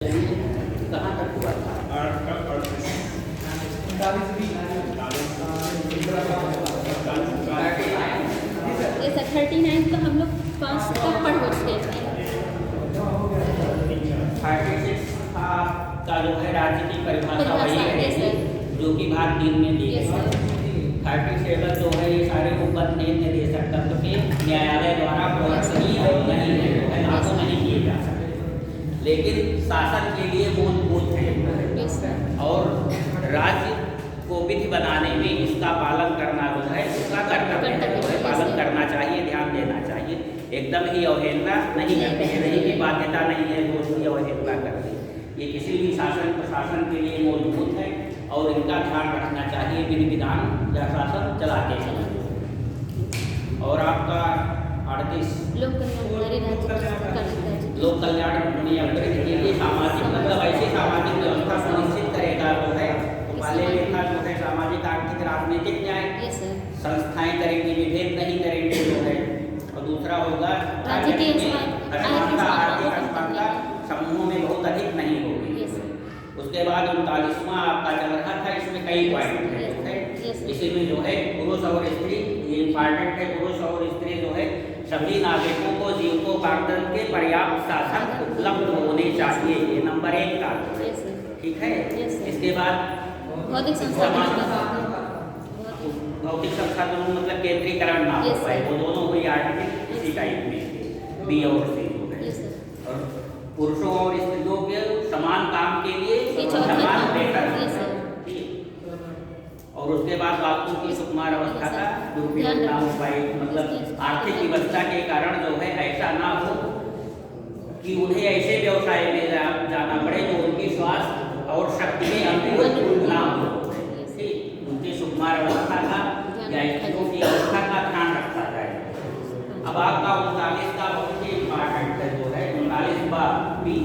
कहाँ तक हुआ था? ये सर 39 तो हम लोग 5 तक पढ़ बचते थे। 36 का जो है राज्य की परिभाषा वही yes, है जो कि भाग 3 में दी Yes, गई sir. है। 37 जो है ये सारे उपनियम निर्देशक तत्व के न्यायालय द्वारा प्रवर्तनीय नहीं है, जो है लागू नहीं किए जा सकते, लेकिन शासन के लिए मूलभूत है Yes, sir. और राज्य को विधि बनाने में इसका पालन करना जो है उसका कर्तव्य है, जो है पालन करना चाहिए, ध्यान देना चाहिए। एकदम ही अवहेलना नहीं करनी है, नहीं की बाध्यता नहीं है जो उसकी अवहेलना करती है। ये किसी भी शासन प्रशासन के लिए मूलभूत है और इनका ध्यान रखना चाहिए विधि विधान या शासन चलाते हैं। और आपका 38 लोक कल्याण अभिवृद्धि के लिए सामाजिक मतलब ऐसी सामाजिक व्यवस्था सुनिश्चित करेगा जो है तो पहले देखा जो है सामाजिक आर्थिक राजनीतिक न्याय Yes, sir. संस्थाएं करेंगी, विभेद नहीं करेंगे जो है। और दूसरा होगा राज्य की असमानता आर्थिक असमानता समूहों में बहुत अधिक नहीं होगी। Yes, sir. उसके बाद 39वां आपका चल रहा था, इसमें कई पॉइंट है जो है इसी में जो है पुरुष और स्त्री ये इम्पॉर्टेंट है। पुरुष और स्त्री जो है सभी नागरिकों को जीविकोपार्जन के पर्याप्त साधन उपलब्ध होने चाहिए, ये नंबर 1 का Yes, sir. ठीक है। Yes, sir. इसके बाद भौतिक संसाधन भौतिक संसाधनों मतलब केंद्रीकरण ना हो Yes, पाए, sir. वो दोनों हुई आर्टिकल इसी टाइप में बी और सी जो है। Yes, sir. और पुरुषों और स्त्रियों के समान काम के लिए ये चौथा समान था। वेतन। Yes, sir. और उसके बाद वास्तु की सुकुमार अवस्था का दुरुपयोग ध्यान ना हो रखना। पाए, मतलब आर्थिक व्यवस्था के कारण जो है ऐसा ना हो कि उन्हें ऐसे व्यवसाय में जाना पड़े जो उनकी स्वास्थ्य और शक्ति में अनुकूल ना हो। ठीक, उनकी सुकुमार अवस्था का या स्त्रियों की अवस्था का ध्यान रखा जाए। अब आपका 39 का बहुत ही इम्पॉर्टेंट है जो है 39 बी,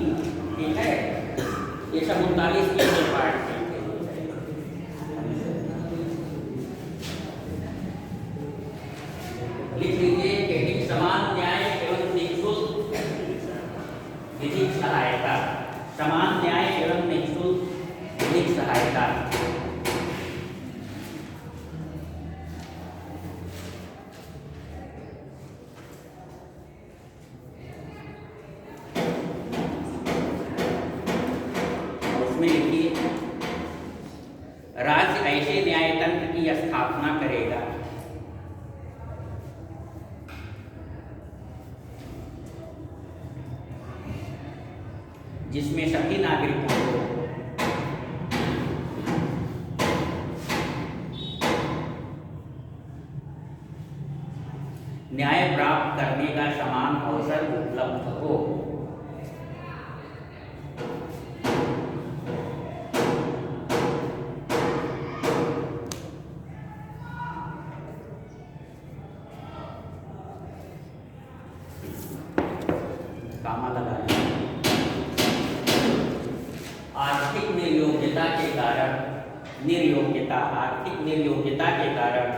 ठीक है। ये सब 39 के इम्पॉर्टेंट है। लिख लीजिए कि समान न्याय एवं निःशुल्क विधिक सहायता, समान न्याय एवं निःशुल्क विधिक सहायता। उसमें लिखिए राज्य ऐसे न्यायतंत्र की स्थापना करेगा जिसमें सभी नागरिकों को न्याय प्राप्त करने का समान अवसर उपलब्ध हो। कामा लगा आर्थिक निर्योग्यता के कारण आर्थिक निर्योग्यता के कारण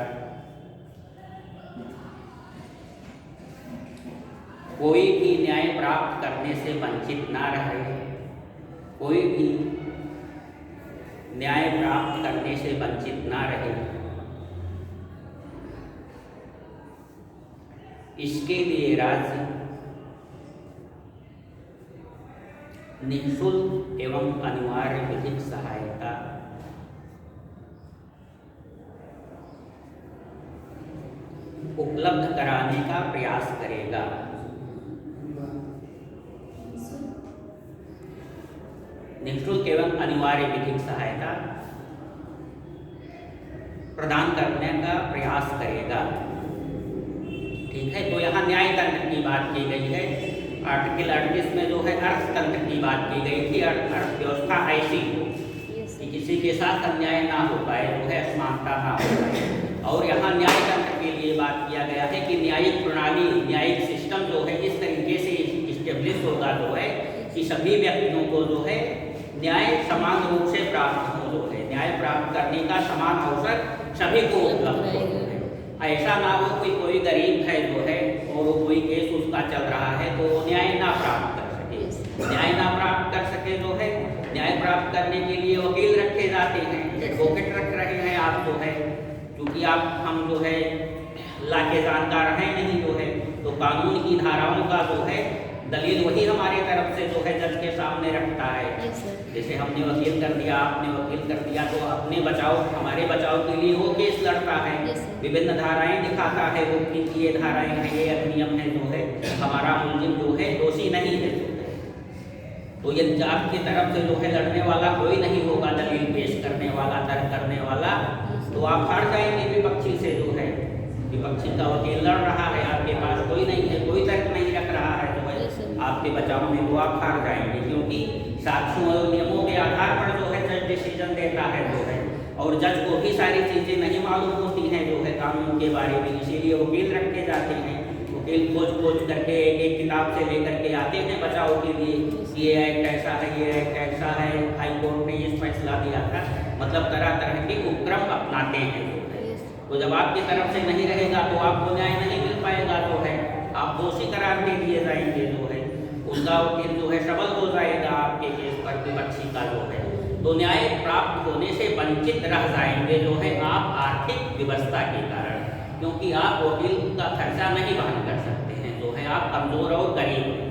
कोई भी न्याय प्राप्त करने से वंचित ना रहे, कोई भी न्याय प्राप्त करने से वंचित ना रहे, इसके लिए राज्य निःशुल्क एवं अनिवार्य विधिक सहायता उपलब्ध कराने का प्रयास करेगा। निःशुल्क एवं अनिवार्य विधिक सहायता प्रदान करने का प्रयास करेगा। ठीक है, तो यहाँ न्यायतंत्र की बात की गई है। आर्टिकल 38 में जो है अर्थतंत्र की बात की गई थी। अर्थव्यवस्था ऐसी हो कि किसी के साथ अन्याय ना हो पाए, जो है असमानता ना हो पाए। और यहाँ न्यायतंत्र के लिए बात किया गया है कि न्यायिक प्रणाली, न्यायिक सिस्टम जो है इस तरीके से इस्टेब्लिश होगा जो है कि सभी व्यक्तियों को जो है न्याय समान रूप से प्राप्त हो, जो है न्याय प्राप्त करने का समान अवसर सभी को उपलब्ध हो। ऐसा ना हो कि कोई गरीब है जो है और कोई केस उसका चल रहा है तो न्याय ना प्राप्त कर सके। न्याय ना प्राप्त कर सके जो है न्याय प्राप्त करने के लिए वकील रखे जाते हैं, एडवोकेट रख रहे हैं आप जो है, क्योंकि आप हम जो है ला के जानकार हैं नहीं जो है, तो कानून की धाराओं का जो है दलील वही हमारे तरफ से जो है जज के सामने रखता है। जैसे हमने वकील कर दिया, आपने वकील कर दिया, तो अपने बचाव हमारे बचाव के लिए वो केस लड़ता है, विभिन्न धाराएं दिखाता है वो कि ये धाराएं हैं, ये अधिनियम है जो है, हमारा मुलजिम जो है दोषी नहीं है जो है। तो ये आपकी तरफ से जो है लड़ने वाला कोई नहीं होगा, दलील पेश करने वाला, तर्क करने वाला, तो आप हार जाएंगे विपक्षी से जो है। विपक्षी का वकील लड़ रहा है, आपके पास कोई नहीं है, कोई तर्क नहीं रख रहा है जो है आपके बचाव में, वो आप हार जाएंगे, क्योंकि साक्ष्यों और नियमों के आधार पर जो है जज डिसीजन देता है जो है, और जज को भी सारी चीजें नहीं मालूम होती हैं जो है कानून के बारे में, इसीलिए वकील रखे जाते हैं। वकील खोज करके एक एक किताब से लेकर के आते हैं बचाव के लिए, ये एक्ट ऐसा है, ये एक्ट ऐसा है, हाई कोर्ट ने ये फैसला दिया था, मतलब तरह तरह के उपक्रम अपनाते हैं जो है। तो जब आपकी तरफ से नहीं रहेगा तो आपको न्याय नहीं मिल पाएगा जो है, आप दोषी करार दे दिए जाएंगे जो है, उनका वकील जो है सबल हो जाएगा आपके केस पर, विपक्षी का जो है, तो न्याय प्राप्त होने से वंचित रह जाएंगे जो है आप आर्थिक व्यवस्था के कारण, क्योंकि आप वकील का खर्चा नहीं वहन कर सकते हैं जो है, आप कमजोर और गरीब हैं।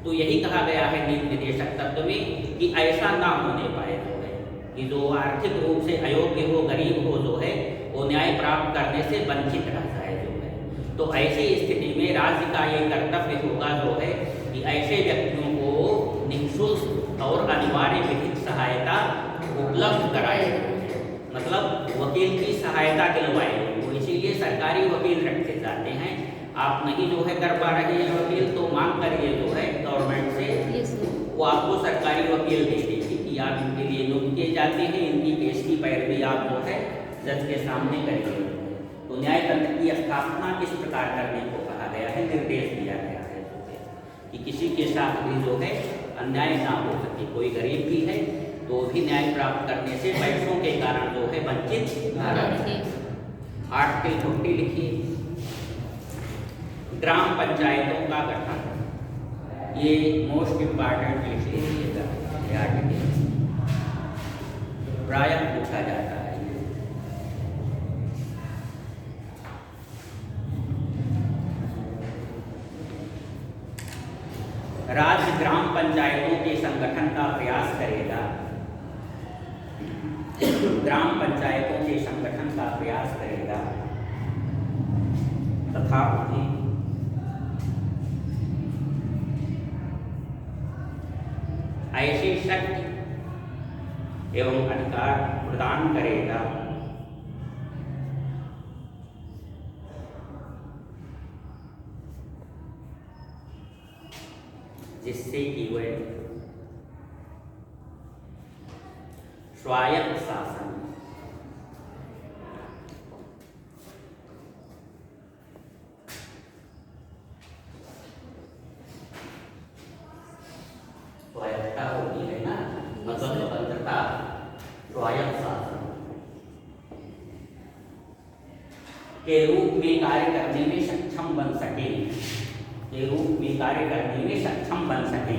तो यही कहा गया है नीति निर्देशक तत्व में कि ऐसा ना होने पाए जो है, कि जो आर्थिक रूप से अयोग्य हो, गरीब हो जो है, वो न्याय प्राप्त करने से वंचित रह जाए जो है। तो ऐसी स्थिति में राज्य का ये कर्तव्य होगा जो है कि ऐसे व्यक्तियों को निःशुल्क और अनिवार्य विधिक सहायता उपलब्ध कराए, मतलब वकील की सहायता दिलवाए, वो इसीलिए सरकारी वकील रखे जाते हैं। आप नहीं जो है कर पा रहे हैं वकील, तो मांग करिए जो है गवर्नमेंट से, वो आपको सरकारी वकील दे देगी कि आप इनके लिए नियुक्त किए जाते हैं, इनकी केस की पैरवी आप जो है जज के सामने करिए। तो न्याय तंत्र की स्थापना इस प्रकार करने को कहा गया है, निर्देश दिया गया है कि किसी के साथ भी जो है अन्याय ना हो सके, कोई गरीब भी है तो भी न्याय प्राप्त करने से पैसों के कारण जो है वंचित न रहे। आर्टिकल 50 लिखिए, ग्राम पंचायतों का गठन, ये मोस्ट इम्पॉर्टेंट लिखिएगा, ये आर्टिकल प्रायः पूछा जाता है। राज्य ग्राम पंचायतों के संगठन का प्रयास करेगा, ग्राम पंचायतों के संगठन का प्रयास करेगा तथा उन्हें ऐसी शक्ति एवं अधिकार प्रदान करेगा जिससे कि वह स्वायत्त शासन, स्वायत्तता होती है ना, मतलब स्वतंत्रता, स्वायत्त शासन के रूप में कार्य करने में सक्षम बन सके, के रूप में कार्य करने में सक्षम बन सके।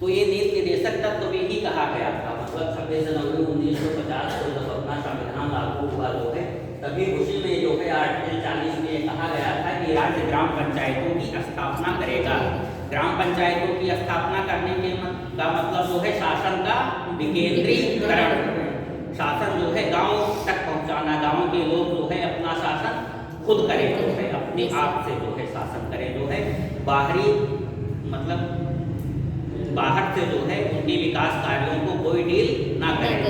तो ये नीति निर्देशक तत्व में ही कहा गया था, मतलब 26 जनवरी 1950 को जब अपना संविधान लागू हुआ जो है, तभी उसी में जो है आर्टिकल 40 में कहा गया था कि राज्य ग्राम पंचायतों की स्थापना करेगा। ग्राम पंचायतों की स्थापना करने के का मतलब जो है शासन का विकेंद्रीकरण, शासन जो है गांव तक पहुंचाना, गांव के लोग जो है अपना शासन खुद करें जो है, अपने आप से जो है शासन करें जो है, बाहरी मतलब बाहर से जो है उनके विकास कार्यों को कोई डील ना करें।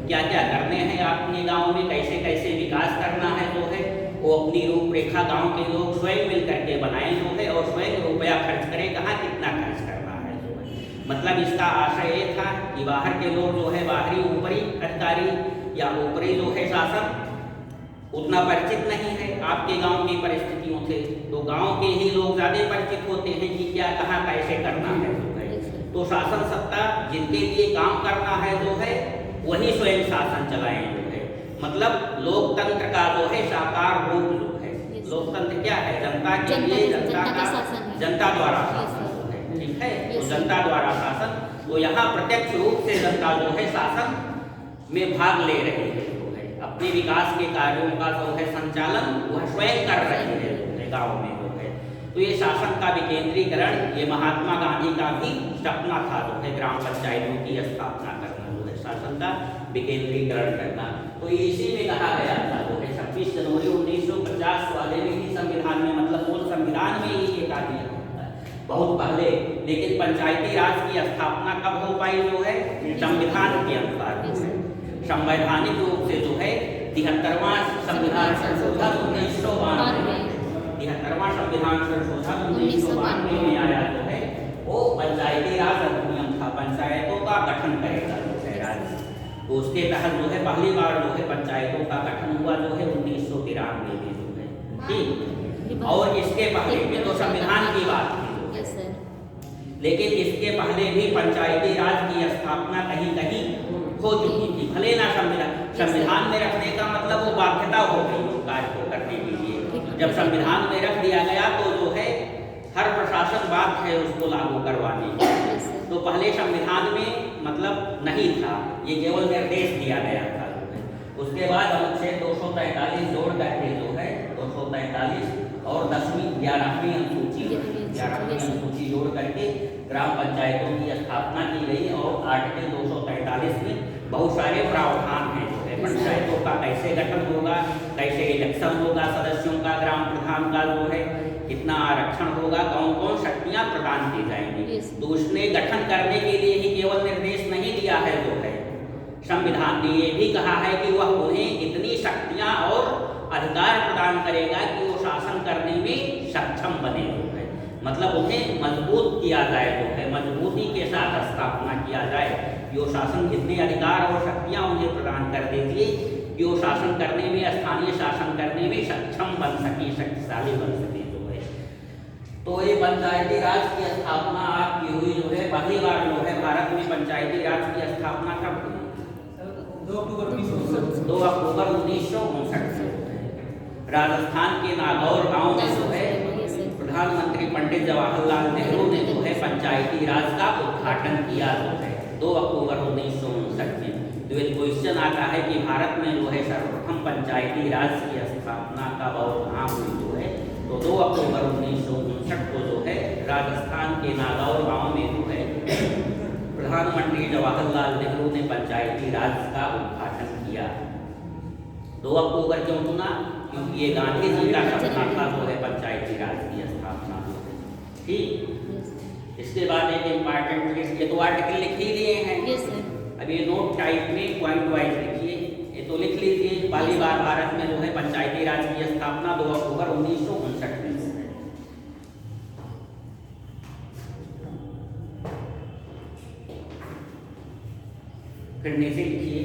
क्या क्या करने हैं अपने गांव में, कैसे कैसे विकास करना है जो है, वो अपनी रूपरेखा गांव के लोग स्वयं मिल करके बनाएं जो है, और स्वयं रुपया खर्च करें, कहाँ कितना खर्च करना है जो है। मतलब इसका आशय ये था कि बाहर के लोग जो है, बाहरी ऊपरी अधिकारी या ऊपरी जो है शासन उतना परिचित नहीं है आपके गांव की परिस्थितियों से, तो गांव के ही लोग ज़्यादा परिचित होते हैं कि क्या कहाँ कैसे करना है जो है। तो शासन सत्ता जिनके लिए काम करना है जो है वही स्वयं शासन चलाएं जो है। मतलब लोकतंत्र का जो है साकार रूप जो है। लोकतंत्र क्या है? जनता के लिए जनता का जनता द्वारा शासन जो है, ठीक है। तो जनता द्वारा शासन, तो यहाँ प्रत्यक्ष रूप से जनता जो है शासन में भाग ले रही है जो है। अपने विकास के कार्यों का जो है संचालन वह स्वयं कर रही है जो है गाँव में जो है। तो ये शासन का विकेंद्रीकरण, ये महात्मा गांधी का भी सपना था जो है, ग्राम पंचायतों की स्थापना करना जो है, शासन का विकेंद्रीकरण करना। तो इसी में कहा गया था जो है 26 जनवरी 1950 वाले में ही संविधान में, मतलब मूल संविधान में ही ये कहा दिया बहुत पहले। लेकिन पंचायती राज की स्थापना कब हो पाई जो है? संविधान के अनुसार जो है, संवैधानिक रूप से जो है 73वां संविधान संशोधन 1992, 73वां संविधान संशोधन 1992 में आया जो है, वो पंचायती राज अधिनियम था। पंचायतों का गठन करेगा जो है राज्य, तो उसके तहत जो है पहली बार जो है पंचायतों का गठन हुआ जो है 1993 में जो है, ठीक। और इसके पहले में तो संविधान की बात थी, लेकिन इसके पहले भी पंचायती राज की स्थापना कहीं कहीं हो चुकी थी। भले ना संविधान में रखने का मतलब वो बाध्यता हो गई उस कार्य को करने के लिए। जब संविधान में रख दिया गया तो जो है हर प्रशासन बाध्य है उसको लागू करवाने के। तो पहले संविधान में मतलब नहीं था, ये केवल निर्देश दिया गया था। उसके बाद अनुच्छेद 243 जोड़ करके जो है 243 और 11वीं अनुसूची जोड़ करके ग्राम पंचायतों की स्थापना की गई। और आर्टिकल 243 में बहुत सारे प्रावधान हैं जो है, पंचायतों का कैसे गठन होगा, कैसे इलेक्शन होगा सदस्यों का, ग्राम प्रधान का जो है कितना आरक्षण होगा, कौन कौन शक्तियां प्रदान की जाएंगी। तो उसने गठन करने के लिए ही केवल निर्देश नहीं दिया है जो है, संविधान ने ये भी कहा है कि वह उन्हें इतनी शक्तियां और अधिकार प्रदान करेगा कि वो शासन करने में सक्षम बने जो है। मतलब उन्हें मजबूत किया जाए जो है, मजबूती के साथ स्थापना किया जाए कि वो शासन जितने अधिकार और शक्तियां उन्हें प्रदान कर देती कि वो शासन करने में, स्थानीय शासन करने में सक्षम बन सके, शक्तिशाली बन सके जो है। तो ये पंचायती राज की स्थापना आपकी हुई जो है, पहली बार जो है भारत में पंचायती राज की स्थापना कब हुई? 2 अक्टूबर 1959 राजस्थान के नागौर गांव में जो है प्रधानमंत्री पंडित जवाहरलाल नेहरू ने जो है पंचायती राज का उद्घाटन किया जो है 2 अक्टूबर 1959 में। तो एक क्वेश्चन आता है कि भारत में जो है सर्वप्रथम पंचायती राज की स्थापना कब और कहाँ हुई जो है, तो 2 अक्टूबर 1959 को जो है राजस्थान के नागौर गांव में जो है प्रधानमंत्री जवाहरलाल नेहरू ने पंचायती राज का उद्घाटन किया। 2 अक्टूबर क्यों चुना? क्योंकि ये गांधी जी का सपना था जो है पंचायती राज की स्थापना। ठीक, इसके बाद एक इम्पॉर्टेंट, ये तो आर्टिकल लिख ही लिए हैं। अब ये नोट टाइप में पॉइंट वाइज लिखिए, ये तो लिख लीजिए। पहली बार भारत में जो है पंचायती राज की स्थापना 2 अक्टूबर 1959 में। फिर नीचे लिखिए,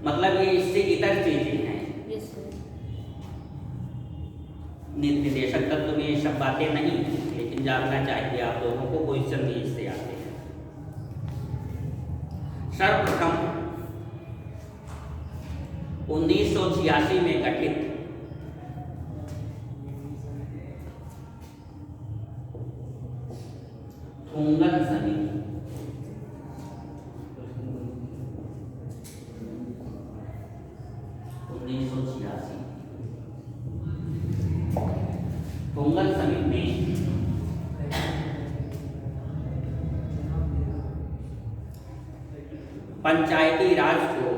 मतलब ये इससे इतर चीजें हैं। निर्देशक तत्व में ये सब बातें नहीं, लेकिन जानना चाहिए आप लोगों को, क्वेश्चन भी इससे आते हैं। सर्वप्रथम 1986 में गठित थोंगन समिति, थोंगन समिति ने पंचायती राज को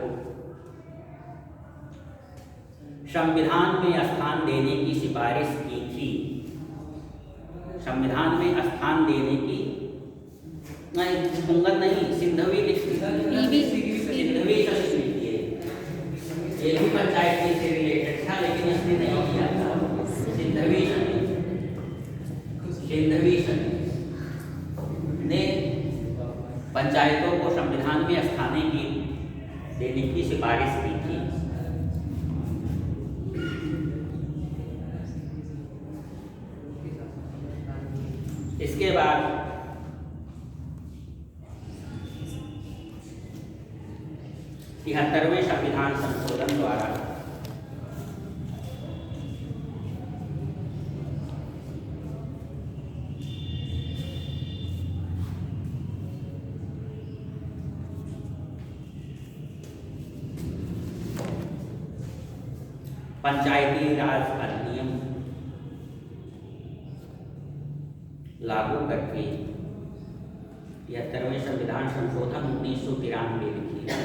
संविधान में स्थान देने की सिफारिश की थी। संविधान में स्थान देने की नहीं, थोंगन नहीं, सिंधवी सिंधवी समिति ये भी पंचायती से रिलेटेड था, लेकिन इसने नहीं किया था। सिंधवी समिति ने पंचायतों को संविधान में स्थान देने की सिफारिश की थी। इसके बाद 73वें संविधान संशोधन द्वारा पंचायती राज अधिनियम लागू करके 73वें संविधान संशोधन 1993 लिखी है।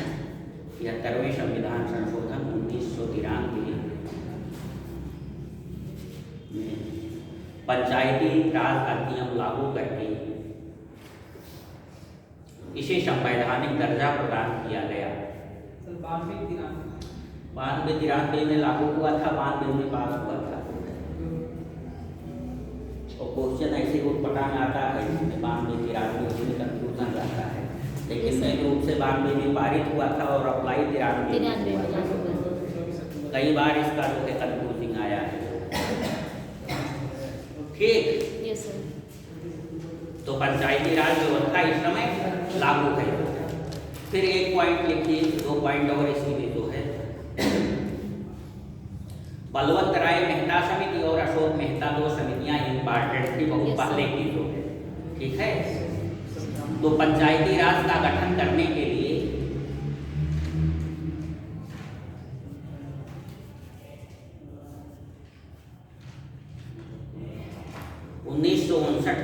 73वें संविधान संशोधन 1993 में पंचायती राज अधिनियम लागू करके इसे संवैधानिक दर्जा प्रदान किया गया। 92-93 में लागू हुआ था, 92 में पास हुआ था। और क्वेश्चन ऐसे को पता में आता है, इसमें 92-93 उसमें कंफ्यूजन रहता है, लेकिन मेन रूप से 92 में पारित हुआ था और अप्लाई 93 में हुआ था। कई बार इसका जो है कंफ्यूजिंग आया है। ठीक, यस सर। तो पंचायती राज व्यवस्था इस समय लागू है। फिर एक पॉइंट लिखिए, 2 पॉइंट और इसीलिए जो है बलवंत राय मेहता समिति और अशोक मेहता 2 समितियां इंपॉर्टेंट थी, बहुत पहले की जो है। ठीक है, तो पंचायती राज का गठन करने के लिए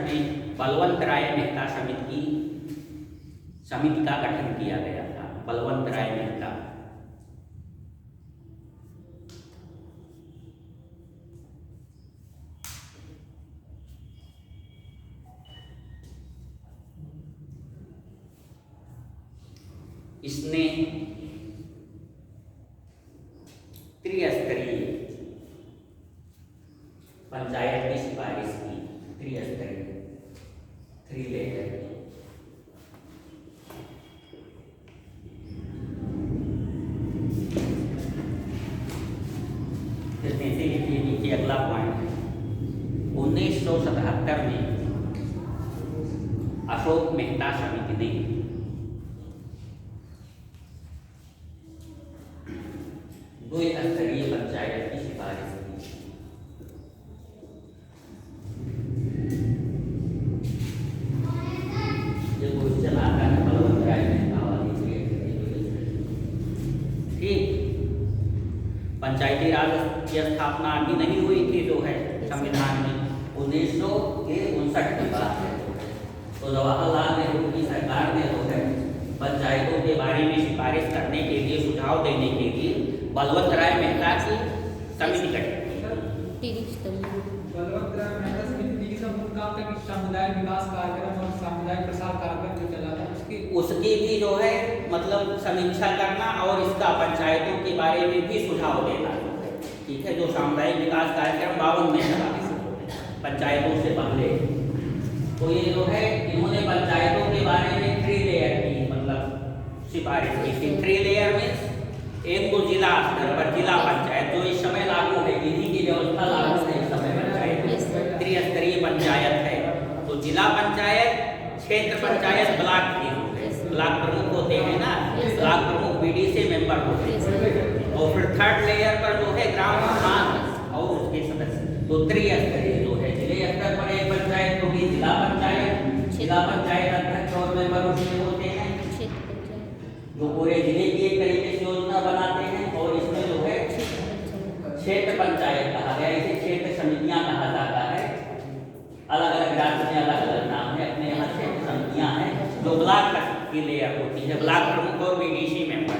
में बलवंत राय मेहता समिति का गठन किया गया था। बलवंत राय मेहता इसने त्रिस्तरीय पंचायत की सिफारिश की। त्रिस्तरीय 3 लेयर नीचे अगला पॉइंट है 1977 में अशोक मेहता समिति ने द्विस्तरीय पंचायत की सिफारिश की। ये क्वेश्चन आता है बलवंत राय मेहता वाली। ठीक, पंचायती राज की स्थापना अभी नहीं हुई थी जो है संविधान में, 1959 की बात है। तो जवाहरलाल नेहरू की सरकार ने जो है पंचायतों के बारे में सिफारिश करने के लिए, सुझाव देने के लिए बलवंत राय मेहता की समिति गठित की। बलवंत राय मेहता समिति की काम था कि सामुदायिक विकास कार्यक्रम और सामुदायिक प्रसार कार्यक्रम जो चला था उसकी भी जो है मतलब समीक्षा करना और इसका पंचायतों के बारे में भी सुझाव देना। ठीक है, जो सामुदायिक विकास कार्यक्रम 52 में चला पंचायतों से पहले, तो ये जो है इन्होंने पंचायतों के बारे में 3 लेयर की मतलब सिफारिश की थी। 3 लेयर में एक तो जिला स्तर पर जिला पंचायत जो इस समय लागू है, विधि की व्यवस्था लागू है इस समय पंचायत, त्रिस्तरीय पंचायत है। तो जिला पंचायत, क्षेत्र पंचायत, ब्लॉक की ब्लॉक प्रमुख होते हैं ना, ब्लॉक प्रमुख बीडीसी मेंबर होते हैं। और फिर 3rd लेयर पर जो है ग्राम प्रधान और उसके सदस्य। तो त्रिस्तरीय जो है जिले स्तर पर एक पंचायत होगी जिला पंचायत, जिला पंचायत अध्यक्ष और मेंबर उसमें होते हैं जो पूरे जिले की एक तरीके से योजना बनाते हैं। और इसमें जो है क्षेत्र पंचायत कहा गया, इसे क्षेत्र समितियां कहा जाता है। अलग अलग राज्य में अलग अलग नाम है, अपने यहाँ क्षेत्र समितियां हैं जो ब्लॉक की लेयर होती है, ब्लॉक प्रमुख और बीडीसी मेंबर।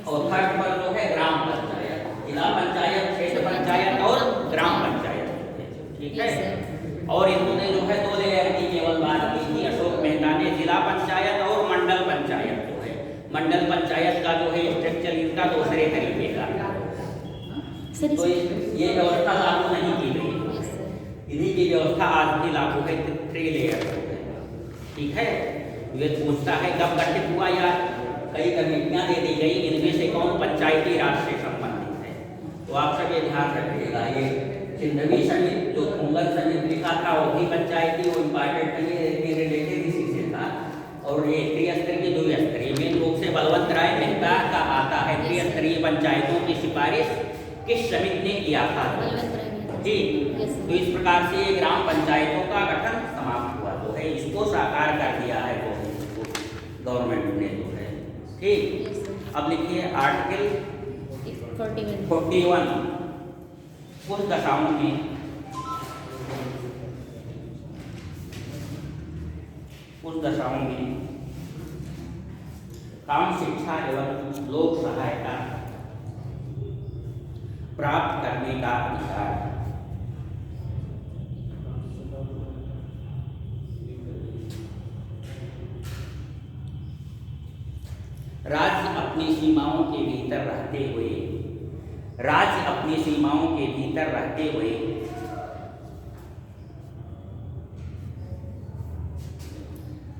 और 3rd पर जो है ग्राम पंचायत, जिला पंचायत, क्षेत्र पंचायत और ग्राम पंचायत। ठीक है, और इन्होंने जो है 2 लेयर की केवल बात की थी अशोक मेहता ने, जिला पंचायत और मंडल पंचायत। मंडल पंचायत का जो है स्ट्रक्चर इनका दूसरे तरीके का, तो ये व्यवस्था लागू नहीं की गई। इन्हीं की व्यवस्था आज भी लागू है 3 लेयर। ठीक है, ये पूछता है कब गठित हुआ यार, कई कमेटियां दे दी गई, इनमें से कौन पंचायती राज से संबंधित है। तो आप सब ये ध्यान रखिएगा, ये सिंधवी समिति जो कुंगल समिति लिखा था वो भी पंचायती, वो इम्पॉर्टेंट नहीं है, रिलेटेड इसी से था। और ये त्रिस्तरीय 2 स्तरीय में रूप से बलवंत बलवंत राय मेहता का आता है त्रिस्तरीय पंचायतों की सिफारिश किस समिति ने किया था? बलवंत राय मेहता जी। Yes, sir. तो इस प्रकार से ये ग्राम पंचायतों का गठन समाप्त हुआ, जो है इसको साकार कर दिया है गवर्नमेंट ने, जो है ठीक। Yes, sir. अब लिखिए आर्टिकल 41 41 कुछ दशाओं में काम शिक्षा एवं लोक सहायता प्राप्त करने का अधिकार। राज्य अपनी सीमाओं के भीतर रहते हुए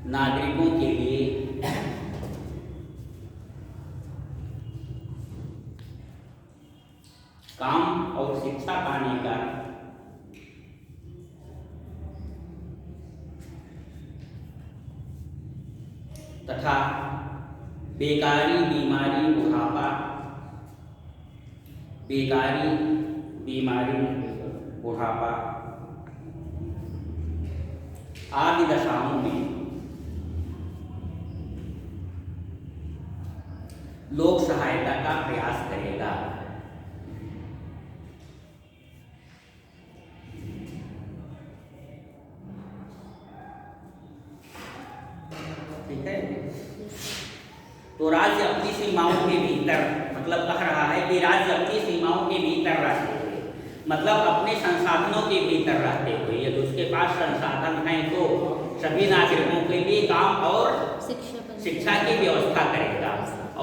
नागरिकों के लिए काम और शिक्षा पाने का तथा बेकारी, बीमारी, बुढ़ापा आदि दशाओं में लोक सहायता का प्रयास करेगा। ठीक है। तो राज्य अपनी सीमाओं के भीतर, मतलब कह रहा है कि राज्य अपनी सीमाओं के भीतर रहते हुए, मतलब अपने संसाधनों के भीतर रहते हुए, यदि उसके पास संसाधन हैं तो सभी नागरिकों के लिए काम और शिक्षा की व्यवस्था करेगा।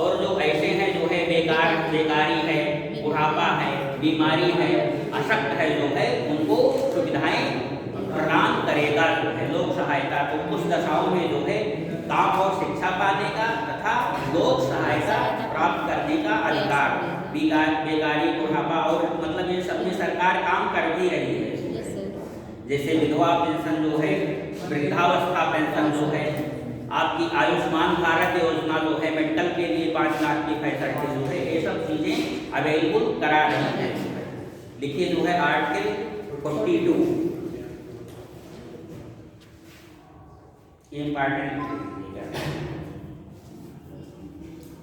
और जो ऐसे हैं, जो है बेकारी है, बुढ़ापा है, बीमारी है, अशक्त है, जो है उनको सुविधाएं प्रदान करेगा, जो है लोक सहायता को कुछ दशाओं में जो है काम और शिक्षा पाने का तथा लोक सहायता प्राप्त करने का अधिकार। बेकारी, बुढ़ापा और मतलब ये सब में सरकार काम कर भी रही है। जैसे विधवा पेंशन जो है, वृद्धावस्था पेंशन जो है, आपकी आयुष्मान भारत योजना जो है, मेडिकल के लिए 5 लाख की फैसिलिटी जो है, ये सब चीजें अवेलेबल करा रही है। लिखिए जो है आर्टिकल 42 इम्पॉर्टेंट,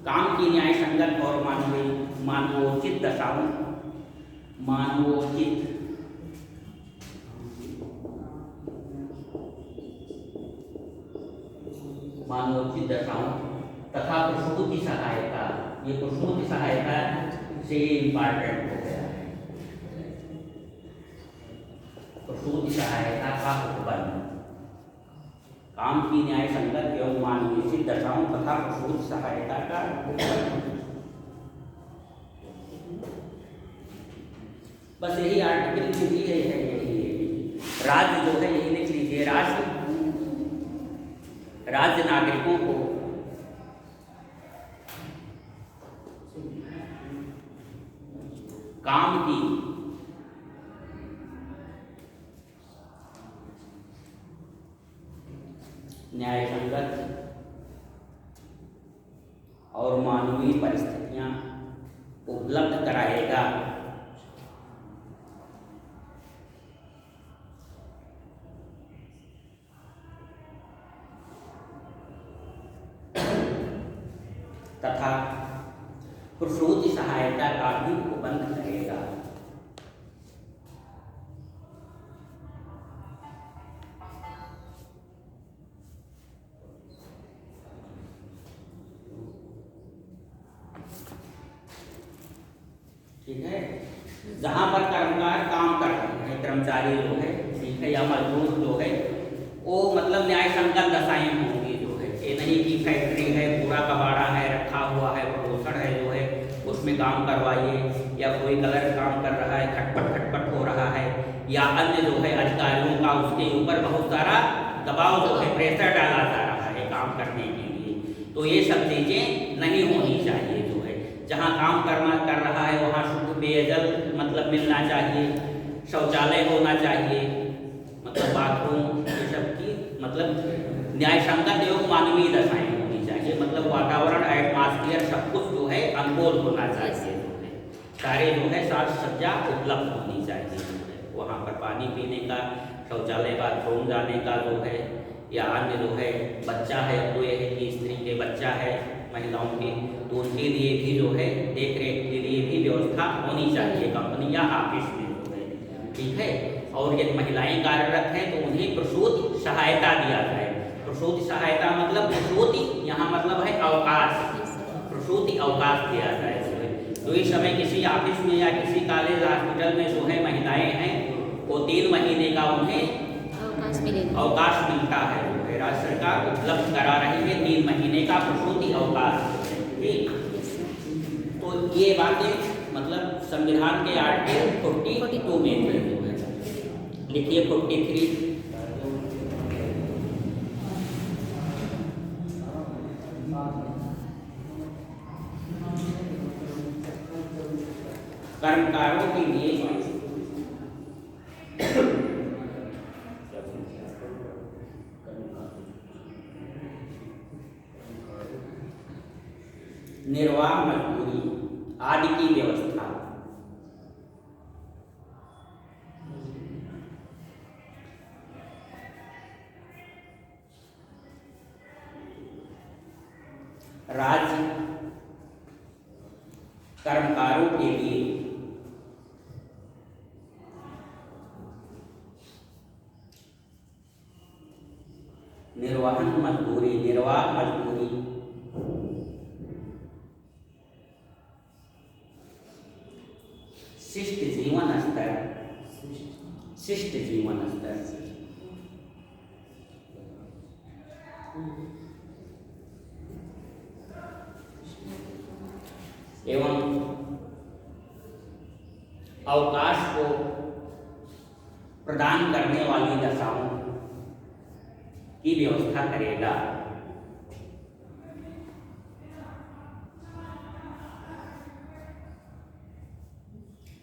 काम की न्याय संगत और मानवोचित दशाओं, मानवोचित दशाओं तथा प्रसूति सहायता, ये प्रसूति सहायता से इम्पॉर्टेंट हो गया है। प्रसूति सहायता का उत्पन्न, काम की न्याय संगत एवं मानवीय दशाओं तथा प्रसूति सहायता का बस यही आर्टिकल की भी है। यही राज्य जो है, यही लिख लीजिए, राज्य नागरिकों को काम की न्याय संगत और मानवीय परिस्थितियां उपलब्ध कराएगा। तथा प्रसूति सहायता का भी प्रबंध करेगा। ठीक है। जहां पर कर्मकार काम कर रहे हैं, कर्मचारी जो है, ठीक है, या मजदूर जो है, वो मतलब न्याय संगत दशाएं होंगी। जो है ये नहीं कि फैक्ट्री है, पूरा कबाड़ा है, रखा हुआ है, प्रदूषण है, जो है उसमें काम करवाइए, या कोई गलत काम कर रहा है, खटपट हो रहा है, या अन्य जो है अधिकारियों का उसके ऊपर बहुत सारा दबाव जो है, प्रेशर डाला जा रहा है काम करने के लिए, तो ये सब चीजें नहीं होनी चाहिए। जो है जहाँ काम कर रहा है वहाँ शुद्ध पेयजल मतलब मिलना चाहिए, शौचालय होना चाहिए, मतलब बाथरूम, ये सब की मतलब न्याय संगत एवं मानवीय दशाएं होनी चाहिए। मतलब मतलब वातावरण, एटमॉस्फेयर सब कुछ जो है अनुकूल होना चाहिए जो है, सारे जो है साज सज्जा उपलब्ध होनी चाहिए जो है। वहाँ पर पानी पीने का, शौचालय, बाथरूम जाने का जो है, या अन्य जो है बच्चा है, तो ये है कि स्त्री के बच्चा है महिलाओं के, तो उनके लिए भी जो है देख रेख के लिए भी व्यवस्था होनी चाहिए कंपनी या ऑफिस में जो है, ठीक है। और यदि महिलाएं कार्यरत हैं तो उन्हें प्रसूति सहायता दिया जाए। प्रसूति सहायता मतलब प्रसूति यहाँ मतलब है अवकाश, प्रसूति अवकाश दिया जाए जो है। तो इस समय किसी ऑफिस में या किसी कॉलेज हॉस्पिटल में जो है महिलाएं हैं, वो 3 महीने का उन्हें अवकाश मिलता है जो है, राज्य सरकार उपलब्ध करा रही है 3 महीने का प्रसूति अवकाश, ठीक। तो ये बातें मतलब संविधान के आर्टिकल 42 में जो है लिखिए 43। कर्मकारों के लिए निर्वाह मजदूरी आदि की व्यवस्था। राज्य कर्मकारों के लिए निर्वाह मजदूरी शिष्ट जीवन स्तर एवं अवकाश को प्रदान करने वाली दशाओं की व्यवस्था करेगा।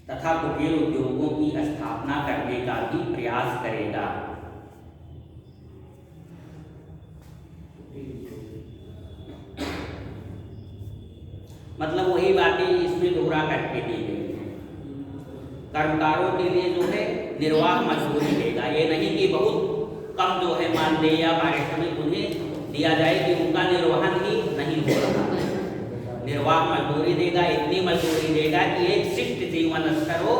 तथा कुटीर उद्योगों की स्थापना करने का भी प्रयास करेगा। मतलब वही बातें इसमें दोहरा करके दी गई हैं। कर्मकारों के लिए जो है निर्वाह मजदूरी देगा, ये नहीं कि बहुत कम जो है मानदेय या पारिश्रमिक उन्हें दिया जाए कि उनका निर्वहन ही नहीं हो रहा। निर्वाह मजदूरी देगा, इतनी मजदूरी देगा कि एक शिष्ट जीवन स्तर हो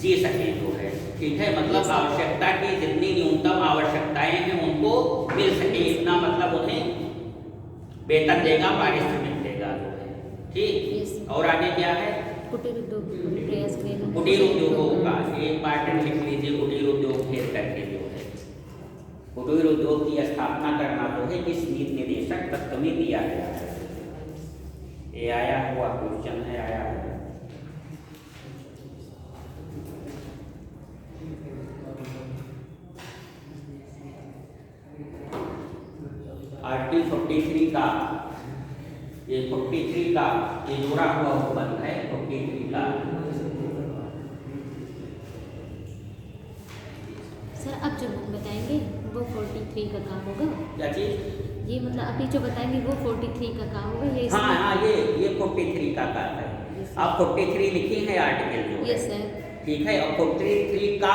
जी सके जो है, ठीक है। मतलब आवश्यकता की जितनी न्यूनतम आवश्यकताएं हैं उनको मिल सके, इतना मतलब उन्हें वेतन देगा, पारिश्रमिक देगा जो है, ठीक। और आगे क्या है? कुटीर उद्योग, कुटीर उद्योगों का एक पार्ट लिख लीजिए, कुटीर उद्योग भेद करके जो है कुटीर उद्योग की स्थापना करना जो है इस नीति निर्देशक तत्व में दिया गया है। ये आया हुआ क्वेश्चन है, आया है। आर्टिकल 43 का ये 43 का ये जोड़ा हुआ उपबंध है 43 का। सर अब जो बताएंगे वो 43 का काम होगा। क्या चीज? ये मतलब अभी जो बताएंगे वो 43 का काम होगा। ये हाँ, ये 43 का काम है। अब 43 लिखी है आर्टिकल जो यस सर, ठीक है। अब 43 का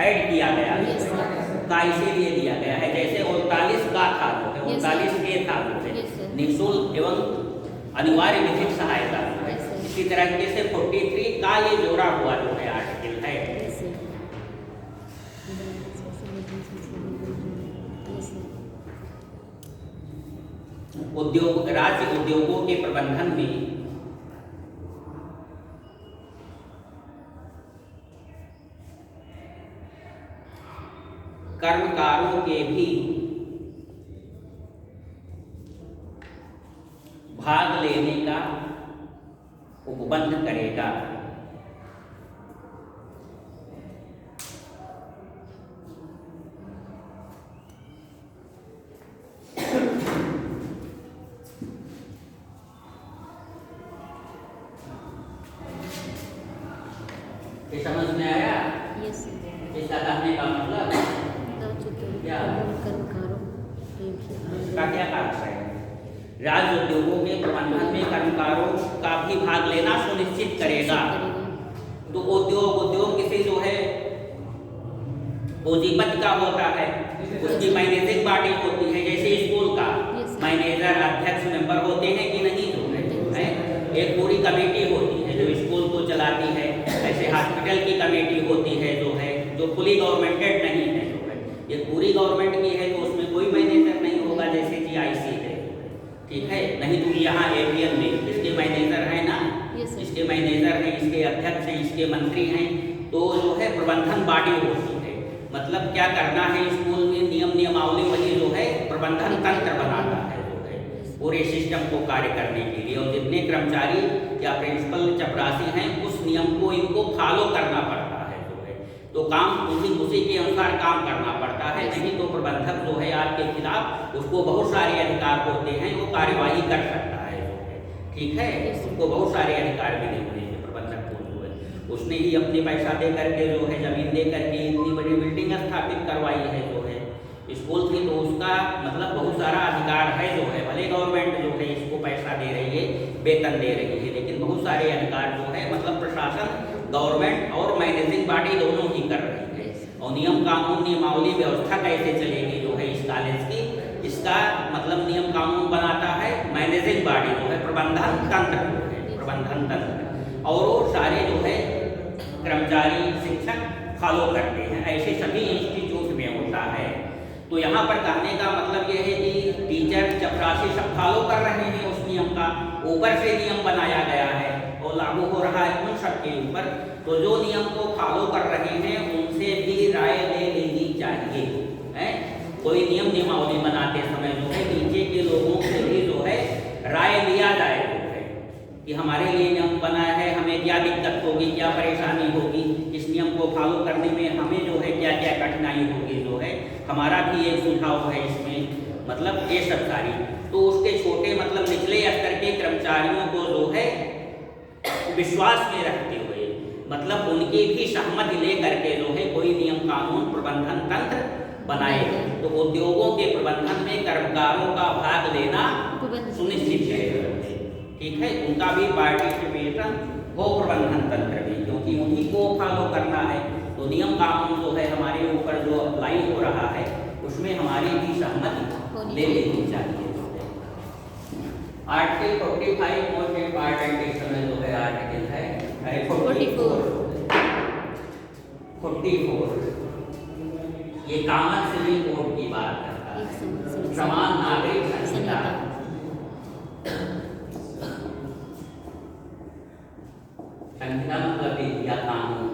ऐड किया गया है, यस सर, का इसीलिए दिया गया है जैसे 39 का था जो है, 39 ए था जो है निःशुल्क एवं अनिवार्य विधिक सहायता जो है, इसी तरीके से 43 का ये जोड़ा हुआ जो है आर्टिकल है। उद्योग, राज्य उद्योगों के प्रबंधन में कर्मकारों के भी भाग लेने का उपबंध करेगा। ये समझ में आया? यस इसका कहने का मतलब क्या? कर्मकारों इसका क्या अर्थ है? राज्य उद्योगों के प्रबंधन में कर्मकारों का भी भाग लेना सुनिश्चित करेगा। तो उद्योग किसी जो है पूंजीपति का होता है, उसकी मैनेजिंग बॉडी होती है, जैसे स्कूल का मैनेजर, अध्यक्ष, मेंबर होते हैं कि नहीं, जो है एक पूरी कमेटी होती है जो स्कूल को चलाती है। ऐसे हॉस्पिटल की कमेटी होती है जो फुली गवर्नमेंटेड नहीं है, जो है ये पूरी गवर्नमेंट की है, तो उसमें कोई मैनेजर नहीं होगा, जैसे GIC है, ठीक है। नहीं तो यहाँ APM में इसके मैनेजर हैं ना, इसके मैनेजर हैं, इसके अध्यक्ष हैं, इसके मंत्री हैं, तो जो है प्रबंधन बॉडी होती है। मतलब क्या करना है स्कूल में, नियम नियमावली वही जो है प्रबंधन तंत्र बनाता है, जो है पूरे सिस्टम को कार्य करने के लिए। और जितने कर्मचारी या प्रिंसिपल चपरासी हैं उस नियम को इनको फॉलो करना पड़ता है, जो है तो काम उसी के अनुसार काम करना पड़ता है। नहीं तो प्रबंधक जो है आपके खिलाफ, उसको बहुत सारे अधिकार होते हैं, वो कार्यवाही कर सकता है, जो है ठीक है। उसको बहुत सारे अधिकार मिले हुए हैं प्रबंधक को, जो है उसने ही अपने पैसा दे करके जो है जमीन दे करके इतनी बड़ी बिल्डिंग स्थापित करवाई है, जो है स्कूल की, तो उसका मतलब बहुत सारा अधिकार है, जो है भले गवर्नमेंट जो है इसको पैसा दे रही है, वेतन दे रही है, लेकिन बहुत सारे अधिकार जो है मतलब प्रशासन, गवर्नमेंट और मैनेजिंग बॉडी दोनों ही कर रही है। और नियम कानून नियमावली व्यवस्था कैसे चलेगी जो है इस कॉलेज की, इसका मतलब नियम कानून बनाता है मैनेजिंग बॉडी, जो है प्रबंधन तंत्र, जो है प्रबंधन तंत्र, और वो सारे जो है कर्मचारी, शिक्षक फॉलो करते हैं। ऐसे सभी इंस्टीट्यूट में होता है। तो यहाँ पर कहने का मतलब यह है कि टीचर, चपरासी सब फॉलो कर रहे हैं उस नियम का, ऊपर से नियम बनाया गया है और लागू हो रहा है उन सबके ऊपर। तो जो नियम को फॉलो कर रहे हैं उनसे भी राय ले लेनी चाहिए, है कोई नियम नियमावली बनाते समय जो है नीचे के लोगों से भी जो है राय लिया जाए, जो है कि हमारे लिए नियम बना है, हमें क्या दिक्कत होगी, क्या परेशानी होगी, इस नियम को फॉलो करने में हमें जो है क्या क्या कठिनाई होगी, जो है हमारा भी एक सुझाव है इसमें, मतलब ये सब सारी। तो उसके छोटे मतलब निचले स्तर के कर्मचारियों को जो है विश्वास में रखते हुए, मतलब उनकी भी सहमति ले करके जो है कोई नियम कानून प्रबंधन तंत्र बनाए। तो उद्योगों के प्रबंधन में कर्मकारों का भाग लेना सुनिश्चित है, ठीक है, उनका भी पार्टिसिपेशन हो प्रबंधन तंत्र में, क्योंकि उन्हीं को फॉलो करना है। तो नियम कानून जो है हमारे ऊपर जो अप्लाई हो रहा है उसमें हमारी भी सहमति ले लेनी चाहिए। आर्टिकल 45 मोस्ट इम्पॉर्टेंट इसमें जो है आर्टिकल है 44 ये कॉमन सिविल कोड की बात करता है, समान नागरिक संहिता। संहिता मतलब या कानून,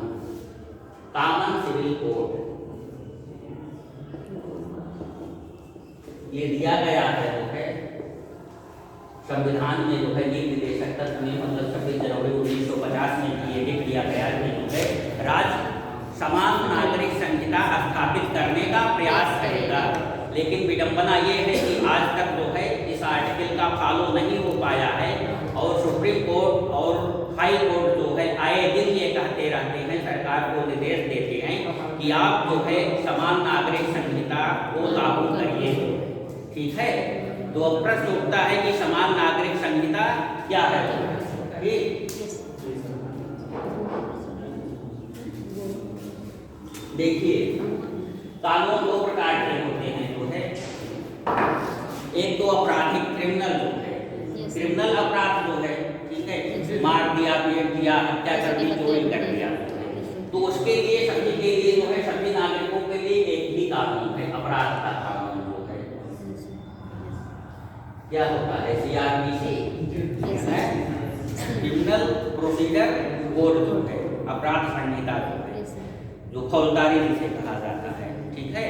कॉमन सिविल कोड ये दिया गया है, जो है संविधान में जो है नीति निर्देशक तत्व में, मतलब 26 जनवरी 1950 में भी ये लिख दिया गया है, जो है राज्य समान नागरिक संहिता स्थापित करने का प्रयास करेगा। लेकिन विडंबना ये है कि आज तक जो है इस आर्टिकल का फॉलो नहीं हो पाया है, और सुप्रीम कोर्ट और हाई कोर्ट जो है आए दिन ये कहते रहते हैं, सरकार को निर्देश देते हैं कि आप जो है समान नागरिक संहिता को लागू करिए, ठीक है। तो अब प्रश्न उठता है कि समान नागरिक संहिता क्या है, ठीक। देखिए कानून दो प्रकार के होते हैं, जो है एक तो आपराधिक क्रिमिनल जो है, क्रिमिनल अपराध जो है, ठीक है, मार दिया, पीट दिया, हत्या कर दी, चोरी कर दिया, तो उसके लिए सभी के लिए जो है सभी नागरिकों के लिए एक ही कानून है, अपराध का कानून जो है क्या होता है CRPC, क्रिमिनल प्रोसीजर कोड जो है, अपराध संहिता जो है, जो फौजदारी जिसे कहा जाता है, ठीक है।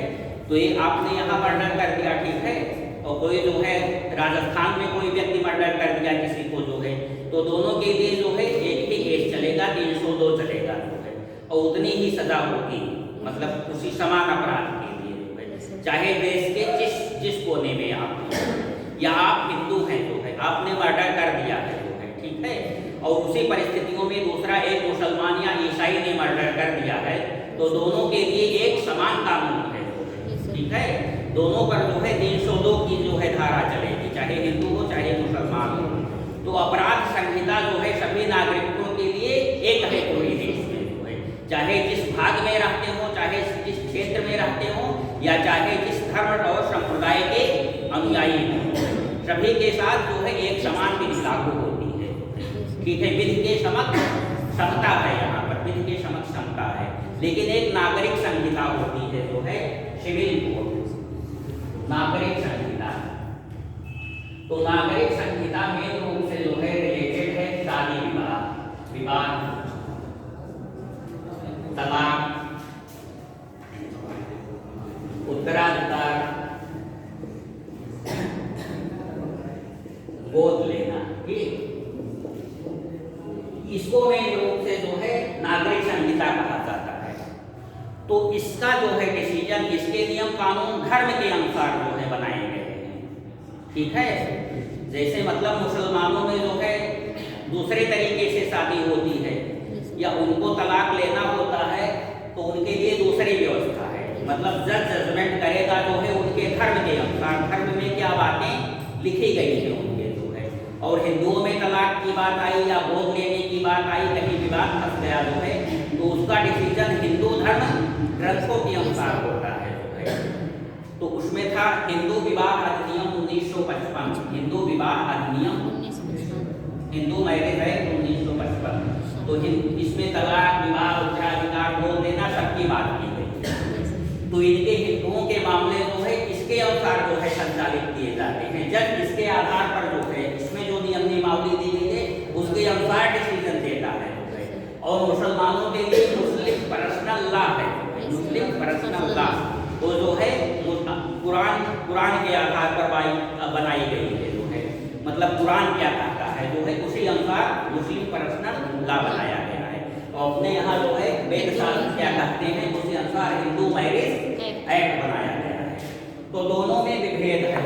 तो ये आपने यहाँ मर्डर कर दिया, ठीक है, और कोई जो है राजस्थान में कोई व्यक्ति मर्डर कर दिया किसी को जो है, तो दोनों के लिए जो है एक ही केस चलेगा, 302 चलेगा जो है, और उतनी ही सजा होगी, मतलब उसी समान अपराध के लिए जो है, चाहे देश के जिस कोने में आप, या आप हिंदू हैं जो है, आपने मर्डर कर दिया है जो है, ठीक है, और उसी परिस्थितियों में दूसरा एक मुसलमान या ईसाई ने मर्डर कर दिया है, तो दोनों के लिए एक समान कानून है, ठीक है। दोनों पर जो है 302 की जो है धारा चलेगी, चाहे चाहे हिंदू हो चाहे मुसलमान हो। तो अपराध संहिता जो है सभी नागरिकों के लिए एक है पूरे देश में जो है, चाहे जिस भाग में रहते हो, चाहे जिस क्षेत्र में रहते हो, या चाहे जिस धर्म और संप्रदाय के अनुयायी हो, सभी के साथ जो है एक समान विधि लागू होती है। ठीक है, विधि के समक्ष समता है, यहाँ पर विधि के समक्ष समता है। लेकिन एक नागरिक संहिता होती है जो है सिविल कोड, नागरिक संहिता। तो नागरिक संहिता में रूप से जो है रिलेटेड है शादी विवाह, विवाह, तलाक, उत्तराधिकार, गोद लेना। ठीक, इसको मेन रूप से जो है नागरिक संहिता कहा जाता है। तो इसका जो है डिसीजन, इसके नियम कानून धर्म के अनुसार जो है बनाए गए हैं। ठीक है, जैसे मतलब मुसलमानों में जो है दूसरे तरीके से शादी होती है, या उनको तलाक लेना होता है तो उनके लिए दूसरी व्यवस्था है। मतलब जज जजमेंट करेगा जो है उनके धर्म के अनुसार, धर्म में क्या बातें लिखी गई है उनके जो है। और हिंदुओं में तलाक की बात आई या गोद लेने की बात आई, कहीं विवाद फंस गया जो है, तो उसका डिसीजन हिंदू धर्म ग्रंथों के अनुसार होता है जो है। तो उसमें था हिंदू विवाह अधिनियम 1955, हिंदू विवाह अधिनियम, हिंदू मैरिज एक्ट 1955। तो इसमें तलाक, विवाह, उत्तराधिकार, गोद लेना सबकी बात की गई। तो इनके हिंदुओं के मामले जो है इसके अनुसार जो है संचालित किए जाते हैं। जब इसके आधार पर जो है इसमें जो नियम नियमावली दी गई है उसके अनुसार डिसीजन देता है। और मुसलमानों के लिए मुस्लिम पर्सनल लॉ है, मुस्लिम पर्सनल लॉ, तो जो है कुरान के आधार पर बनाई गई है जो है। मतलब कुरान क्या कहता है जो है उसी अनुसार मुस्लिम पर्सनल लॉ बनाया गया है। तो अपने यहाँ जो है वेद शास्त्र क्या कहते हैं उसी अनुसार हिंदू मैरिज एक्ट बनाया गया है। तो दोनों में विभेद है।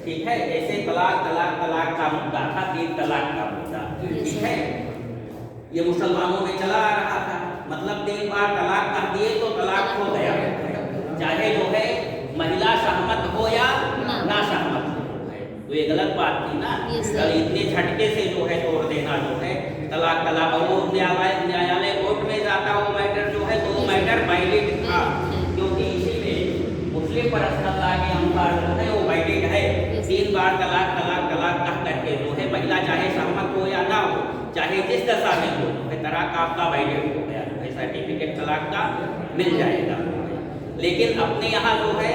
ठीक है, जैसे तलाक का मुद्दा था, 3 तलाक का मुद्दा। ठीक है, ये मुसलमानों में चला आ रहा था। मतलब 3 बार तलाक कह दिए तो तलाक हो गया, चाहे जो है महिला सहमत हो या ना सहमत हो। तो ये गलत बात थी ना, इतने झटके से जो है तोड़ देना जो है तलाक। और वो न्यायालय कोर्ट में जाता वो मैटर जो है, तो वो मैटर वायलेट था, क्योंकि इसी में मुस्लिम पर्सनल लॉ के अनुसार जो है वो वायलेट है। 3 बार तलाक कह करके जो है महिला चाहे सहमत हो या ना हो, चाहे जिस दशा में हो, तलाक आपका वायलेट हो गया, सर्टिफिकेट तलाक का मिल जाएगा। लेकिन अपने यहाँ जो है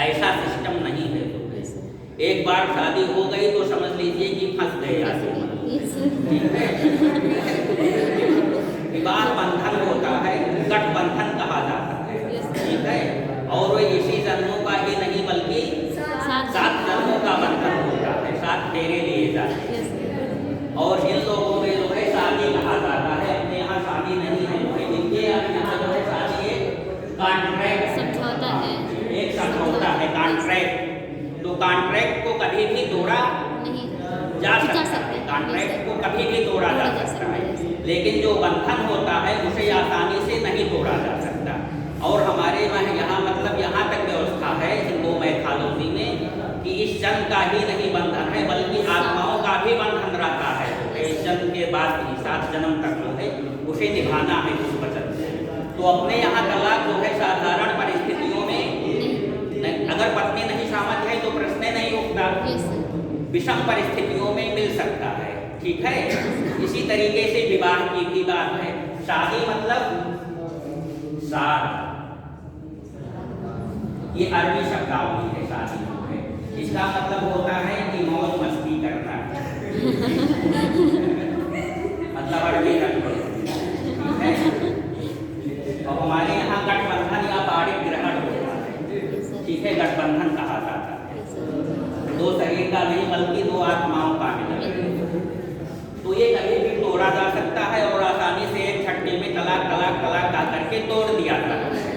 ऐसा सिस्टम नहीं है। एक बार शादी हो गई तो समझ लीजिए कि फंस गए आदमी। ठीक है, विवाह बंधन होता है, गठबंधन कहा जाता है। ठीक है, और वो इसी जन्मों का ही नहीं बल्कि 7 जन्मों का बंधन होता है, 7 फेरे लिए जाते हैं। और इन लोगों में जो है शादी कहा जाता है, अपने यहाँ शादी नहीं है। इनके यहाँ जो है शादी एक कॉन्ट्रैक्ट, समझौता है, एक समझौता है, कॉन्ट्रैक्ट। तो कॉन्ट्रैक्ट को कभी भी तोड़ा नहीं जा सकता है, कॉन्ट्रैक्ट को कभी भी तोड़ा जा सकता है, लेकिन जो बंधन होता है उसे आसानी से नहीं तोड़ा जा सकता। और हमारे यहाँ मतलब यहाँ तक व्यवस्था है हिंदू मैथोलॉजी में कि इस जन्म का ही नहीं बंधन है बल्कि आत्माओं का भी बंधन रहता है। इस जन्म के बाद भी 7 जन्म तक जो है उसे निभाना है उस वचन से। तो अपने यहाँ तलाक जो है साधारण परिस्थितियों में अगर पत्नी नहीं सहमत है तो प्रश्न नहीं उठता, विषम परिस्थितियों में मिल सकता है। ठीक है, इसी तरीके से विवाह की भी बात है। शादी मतलब साथ, ये अरबी शब्दावली है शादी जो है, इसका मतलब होता है कि मौज मस्ती करना। मतलब अरबी रंग। ठीक है, और हमारे यहाँ गठबंधन या बारिक ग्रहण होता है। ठीक है, गठबंधन कहा जाता है, 2 शरीर का नहीं बल्कि 2 आत्माओं का मिलन। तो ये कभी भी तोड़ा जा सकता है और आसानी से एक झटके में तलाक का करके तोड़ दिया जाता है।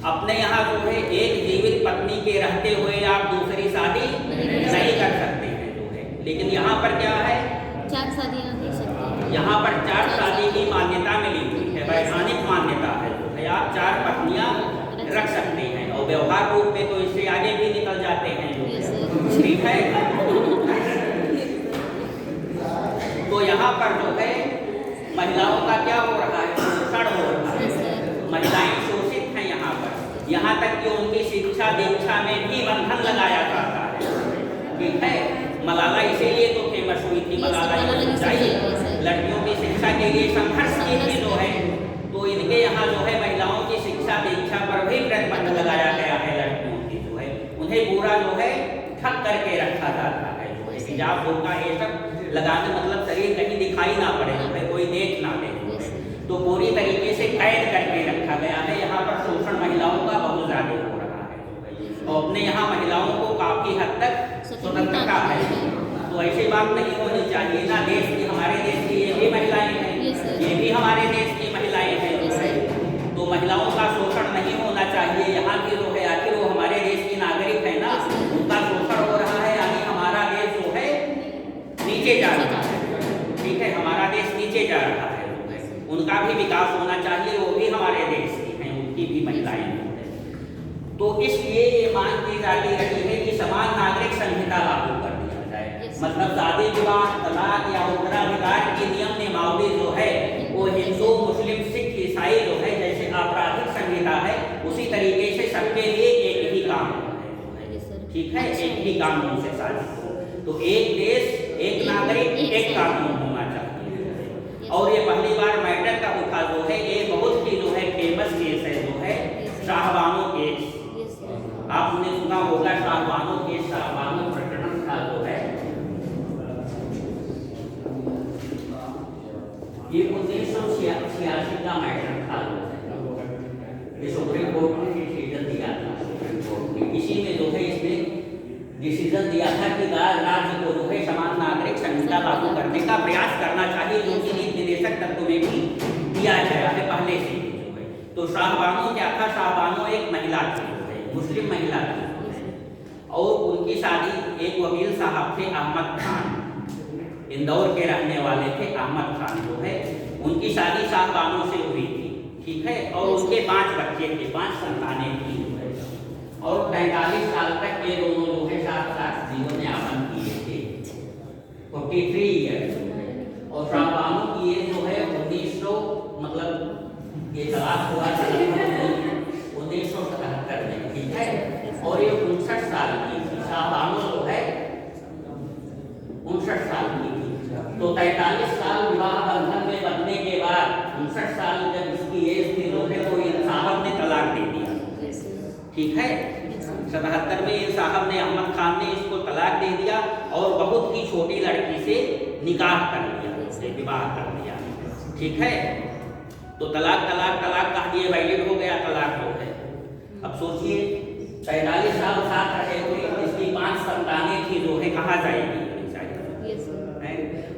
अपने यहाँ जो है एक जीवित पत्नी के रहते हुए आप दूसरी शादी नहीं कर सकते हैं जो है। लेकिन यहाँ पर क्या है, 4 शादियाँ हो सकती हैं। यहाँ पर 4 शादी की मान्यता मिली हुई है, वैधानिक मान्यता है जो है। आप 4 पत्नियां रख सकते हैं और व्यवहार रूप में तो इससे आगे भी निकल जाते हैं जो है। ठीक है। तो यहाँ पर जो है महिलाओं का क्या हो रहा है, शोषण हो रहा है, महिलाएं शोषित हैं यहाँ पर, यहाँ तक कि उनकी शिक्षा दीक्षा में भी बंधन लगाया जाता है, ठीक है। मलाला इसीलिए तो फेमस हुई थी, मलाला यूसुफजई लड़कियों की शिक्षा के लिए संघर्ष की थी जो है, तो इनके यहाँ जो है महिलाओं की शिक्षा दीक्षा पर भी प्रतिबंध लगाया गया है, लड़कियों की जो है उन्हें पूरा जो है ठप करके रखा जाता है, जो है हिजाब बुर्का ये सब लगाने मतलब शरीर कहीं दिखाई ना पड़े, जो है कोई देख ना दे, तो पूरी तरीके से कैद करके रखा गया है। यहाँ पर शोषण महिलाओं का बहुत ज्यादा हो रहा है और अपने यहाँ महिलाओं को काफी हद तक स्वतंत्रता है, तो ऐसी बात नहीं होनी चाहिए ना। देश की, हमारे देश की ये भी महिलाएं हैं, ये भी हमारे देश की महिलाएं हैं, तो महिलाओं का शोषण नहीं होना चाहिए। यहाँ की जो है आखिर वो हमारे देश की नागरिक है ना, उनका शोषण हो रहा है, यानी हमारा देश जो है नीचे जा रहा है, ठीक है, हमारा देश नीचे जा रहा है, उनका भी विकास होना चाहिए, वो भी हमारे देश की हैं, उनकी भी महिलाएं हैं। तो इसलिए ये मांग की जाती रही है कि समान नागरिक संहिता लागू कर दिया जाए, मतलब शादी विवाह तलाक या उत्तराधिकार की नियम नियमावली जो है वो हिंदू मुस्लिम सिख ईसाई जो है जैसे आपराधिक संहिता है उसी तरीके से सबके लिए एक ही कानून है, ठीक है, एक ही कानून से शादी हो, तो एक देश एक नागरिक एक कानून होना चाहिए। और ये पहली बार मैटर का उठा जो है, ये बहुत ही जो है फेमस केस है जो है शाहबानो केस, आपने सुना होगा शाहबानो केस, शाहबानो प्रकरण था जो है ये 1986 का मैटर था, ये सुप्रीम कोर्ट ने डिसीजन दिया था, सुप्रीम कोर्ट ने इसी में जो है इसमें डिसीजन दिया था कि राज्य को जो है समान नागरिक संहिता लागू करने का प्रयास करना चाहिए, जो कि नीति निर्देशक तत्व में भी दिया गया है पहले से जो है। तो शाहबानो क्या था, शाहबानो एक महिला थी, मुस्लिम महिला थी, और उनकी शादी एक वकील साहब थे अहमद खान, इंदौर के रहने वाले थे अहमद खान जो है, उनकी शादी शाहबानो से हुई थी, ठीक है, और उनके 5 बच्चे थे, 5 संतानें थी जो है, और 45 साल तक ये दोनों जो है साथ साथ जीवन यापन किए थे, 43 ईयर, और शाहबानो की एज जो है 1900 मतलब ये तलाक हुआ था 1977 में, ठीक है, और ये 59 साल की थी, शाहबानो जो है 59 साल की थी, तो 43 साल विवाह बंधन में बंधने के बाद 59 साल जब इसकी एज थी तो इन साहब ने तलाक दे दिया, ठीक है, 77 में इन साहब ने, अहमद खान ने इसको तलाक दे दिया और बहुत ही छोटी लड़की से निकाह कर लिया, विवाह कर लिया, ठीक है, तो तलाक तलाक तलाक का ये वैलिड हो गया तलाक जो है। अब सोचिए 45 साल साथ रहे हुए, इसकी 5 संतानें थी जो है, कहाँ जाएगी,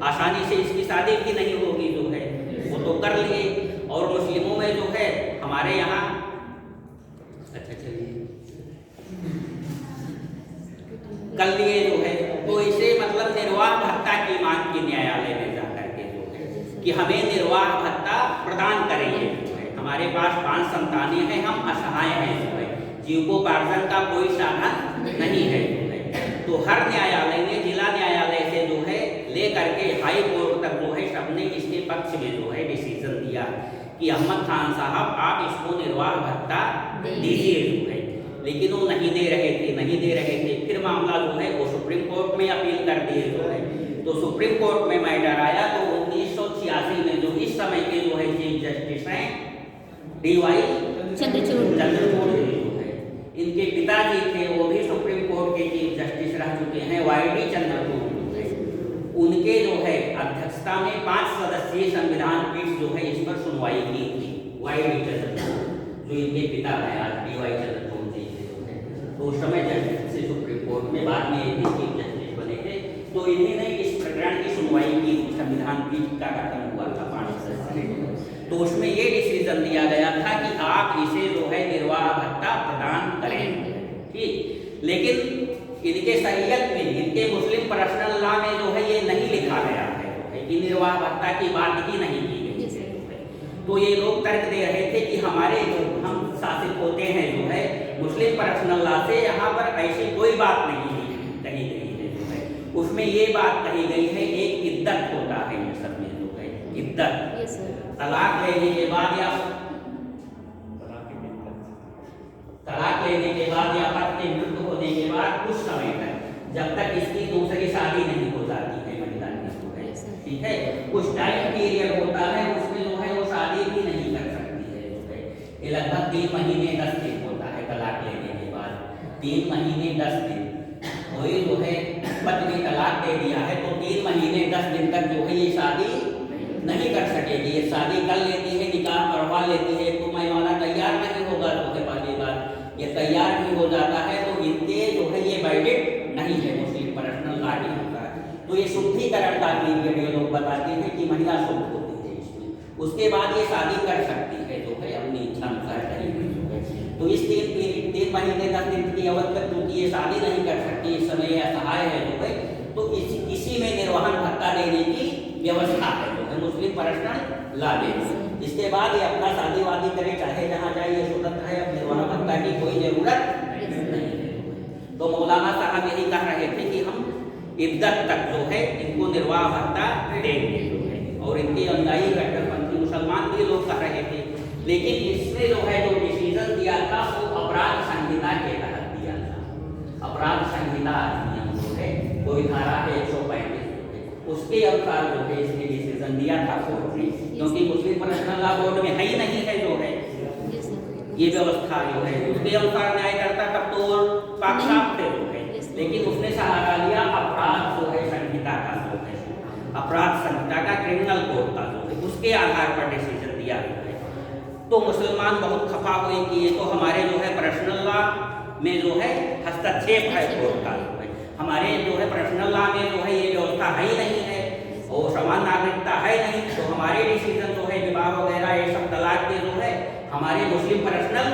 आसानी से इसकी शादी भी नहीं होगी जो है, वो तो कर लिए। और मुस्लिमों में जो है हमारे यहाँ, अच्छा चलिए कर लिए जो है, तो इसे मतलब निर्वाह भत्ता की मांग की न्यायालय में जाकर के जो है कि हमें निर्वाह भत्ता प्रदान करेंगे जो है, हमारे पास 5 संतानें हैं, हम असहाय हैं जो है, जीविकोपार्जन का कोई साधन नहीं है जो है, तो हर न्यायालय ने जिला न्यायालय से जो है ले करके हाई कोर्ट तक जो है सबने इसके पक्ष में जो है डिसीजन दिया कि अहमद खान साहब आप इसको निर्वाह भत्ता दीजिए जो है, लेकिन वो नहीं दे रहे थे, फिर मामला जो है वो सुप्रीम कोर्ट में अपील कर दिए जो है, तो सुप्रीम कोर्ट में मैटर आया, तो 1986 में जो इस समय के जो है चीफ जस्टिस हैं DY चंद्रचूड़ जो है, इनके पिताजी थे वो भी सुप्रीम कोर्ट के चीफ जस्टिस रह चुके हैं, YD चंद्रचूड़, उनके जो है अध्यक्षता में 5 सदस्यीय संविधान पीठ जो है इस पर सुनवाई की थी। YD चंद्रचूड़ जो इनके पिता हैं आज DY चंद्रचूड़ जी जो है, तो उस समय जस्टिस से सुप्रीम कोर्ट में, बाद में ये चीफ जस्टिस बने थे, तो इन्हीं ने इस प्रकरण की सुनवाई की, संविधान पीठ का गठन हुआ था 5 सदस्य, तो उसमें ये डिसीजन दिया गया था कि आप इसे जो है निर्वाह भत्ता प्रदान करें, ठीक, लेकिन इनके शरीयत में, इनके मुस्लिम पर्सनल लॉ में जो है ये नहीं लिखा गया है कि निर्वाह भत्ता की बात ही नहीं की गई, तो ये लोग तर्क दे रहे थे कि हमारे जो हम शासित होते हैं जो है मुस्लिम पर्सनल लॉ से, यहाँ पर ऐसी कोई बात नहीं कही गई उसमें ये बात कही गई है, एक इद्दत होता है ये सब में जो है, इद्दत। Yes sir. तलाक लेने के बाद या तलाक लेने के बाद या पति की मृत्यु होने के बाद कुछ समय तक, जब तक इसकी दूसरी शादी नहीं हो जाती है महिला की जो है, ठीक है, कुछ टाइम पीरियड होता है, उसमें जो है वो शादी भी नहीं कर सकती है जो है। ये लगभग 3 महीने 10 दिन होता है तलाक लेने के बाद, 3 महीने 10 दिन। वही जो है पति ने तलाक दे दिया है तो 3 महीने 10 दिन तक जो है ये शादी नहीं कर सकेगी। ये शादी कर लेती है, निकाह करवा लेती है, तो मैं वाला तैयार नहीं होगा जो है, पहली बात ये तैयार भी हो जाता है तो इनके जो है ये वैलिड नहीं है, मुस्लिम पर्सनल लॉ नहीं होता है। तो ये शुद्धिकरण का पीरियड ये लोग बताते हैं कि महिला शुद्ध होती है इसमें, उसके बाद ये शादी कर सकती है जो है अपनी इच्छा अनुसार करेगी जो है। तो इस 3 महीने 10 दिन की अवधि तक क्योंकि ये शादी नहीं कर सकती, इस समय यह असहाय है जो है, तो इसी में निर्वहन भत्ता देने की व्यवस्था है जो है मुस्लिम पर्सनल लॉ में। इसके बाद ये अपना शादी वादी करे, चाहे जहाँ जाए, ये स्वतंत्र है, अब निर्वाह भत्ता की कोई जरूरत नहीं है। तो मौलाना साहब यही कह रहे थे कि हम इद्दत तक जो है इनको निर्वाह भत्ता देंगे जो है, और इनके अनुयायी कट्टरपंथी मुसलमान भी लोग कह रहे थे। लेकिन इसमें जो है जो डिसीजन दिया था वो अपराध संहिता के तहत दिया था। अपराध संहिता अधिनियम जो है कोई धारा है 135, उसके अनुसार जो है इसने डिसीजन दिया था कोर्ट ने, क्योंकि मुस्लिम पर्सनल लॉ बोर्ड में है ही नहीं है जो है ये व्यवस्था जो है, उसके अनुसार न्यायकर्ता तब तो पाक साफ थे जो है। लेकिन उसने सहारा लिया अपराध जो है संहिता का जो है, अपराध संहिता का, क्रिमिनल कोड का जो है, उसके आधार पर डिसीजन दिया जो है। तो मुसलमान बहुत खफा हुए कि ये तो हमारे जो है पर्सनल लॉ में जो है हस्तक्षेप है कोर्ट का जो है, हमारे जो है पर्सनल लॉ में जो है ये व्यवस्था है ही नहीं है और समान नागरिकता है नहीं, तो हमारे डिसीजन जो है विवाह वगैरह ये सब तलाक के जो है हमारे मुस्लिम पर्सनल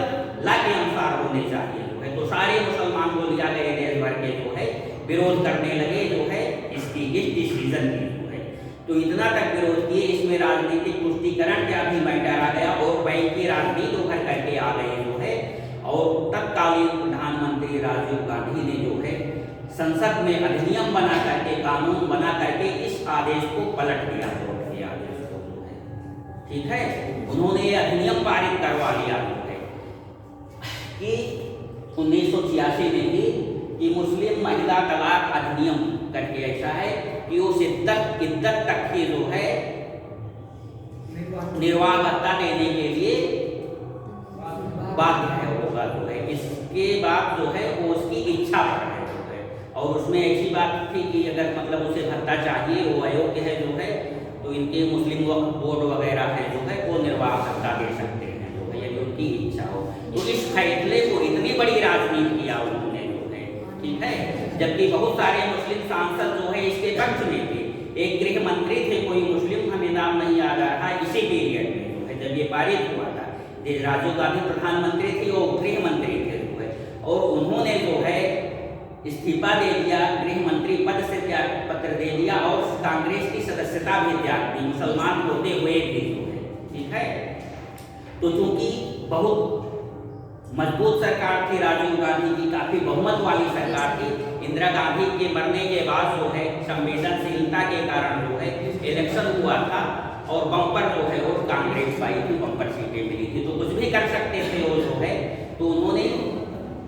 लॉ के अनुसार होने चाहिए जो है। तो सारे मुसलमान को लिया गए देश भर के जो है विरोध करने लगे जो है इसकी इस डिसीजन की जो है। तो इतना तक विरोध किए, इसमें राजनीतिक पुष्टिकरण का भी मैटर आ गया और बैंक की राजनीति उभर करके आ गई जो है। और तत्कालीन प्रधानमंत्री राजीव गांधी ने जो है संसद में अधिनियम बना करके, कानून बना करके इस आदेश को पलट दिया, कोर्ट के आदेश को जो है, ठीक है, उन्होंने ये अधिनियम पारित करवा लिया जो है कि 1986 में ही कि मुस्लिम महिला तलाक अधिनियम करके ऐसा है कि उस इद्दत तक की जो है निर्वाह भत्ता देने के लिए बाध्य है होगा जो है। इसके बाद जो है वो उसकी इच्छा पर है जो है, और उसमें ऐसी बात थी कि अगर मतलब उसे भत्ता चाहिए, वो अयोग्य है जो है, तो इनके मुस्लिम वक्फ बोर्ड वगैरह है जो है वो निर्वाह भत्ता दे सकते हैं जो है, यदि उनकी इच्छा हो। तो इस फैसले को इतनी बड़ी राजनीति किया उन्होंने जो है, ठीक है, जबकि बहुत सारे मुस्लिम सांसद जो है इसके पक्ष में थे। एक गृह मंत्री थे, कोई मुस्लिम, हमें नाम नहीं याद आ रहा, इसी पीरियड में जो है जब ये पारित हुआ था, राजीव गांधी प्रधानमंत्री थी और गृह मंत्री थे जो है, और उन्होंने जो है इस्तीफा दे दिया, गृह मंत्री पद से त्याग पत्र दे दिया और कांग्रेस की सदस्यता भी त्याग दी, मुसलमान होते हुए भी जो है, ठीक है। तो चूंकि बहुत मजबूत सरकार थी राजीव गांधी की, काफी बहुमत वाली सरकार थी, इंदिरा गांधी के मरने के बाद जो है संवेदनशीलता के कारण जो है इलेक्शन हुआ था और बम्पर जो है वो कांग्रेस पाई थी, बम्पर सीटें मिली थी, तो कुछ भी कर सकते थे वो जो है। तो उन्होंने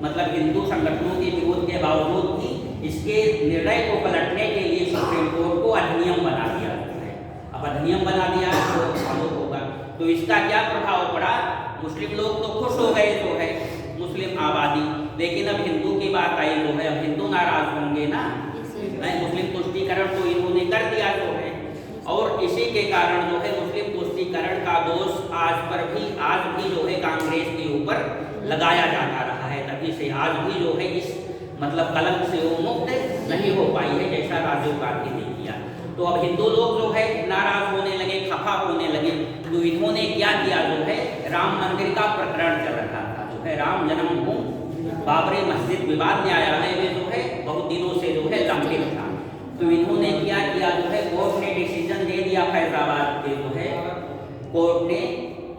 मतलब हिंदू संगठनों के विरोध के बावजूद भी इसके निर्णय को पलटने के लिए सुप्रीम कोर्ट को अधिनियम बना दिया है। अब अधिनियम बना दिया तो फॉलो होगा, तो इसका क्या प्रभाव पड़ा? मुस्लिम लोग तो खुश हो गए जो है, मुस्लिम आबादी, लेकिन अब हिंदू की बात आई जो है, अब हिंदू नाराज होंगे ना, मुस्लिम तुष्टीकरण तो इन्होंने कर दिया जो है, और इसी के कारण जो है मुस्लिम तुष्टीकरण का दोष आज भी जो है कांग्रेस के ऊपर लगाया जाता रहा है। तभी से आज भी जो है इस मतलब कलंक से वो मुक्त नहीं हो पाई है जैसा राजीव गांधी ने किया। तो अब हिंदू लोग जो है नाराज होने लगे, खफा होने लगे, तो इन्होंने क्या किया जो है, राम मंदिर का प्रकरण चल रहा था जो है, राम जन्मभूमि बाबरी मस्जिद विवाद न्यायालय में जो है बहुत दिनों से जो है लंबित था। तो इन्होंने क्या किया जो है, कोर्ट ने डिसीजन दे दिया फैसलाबाद के जो है कोर्ट ने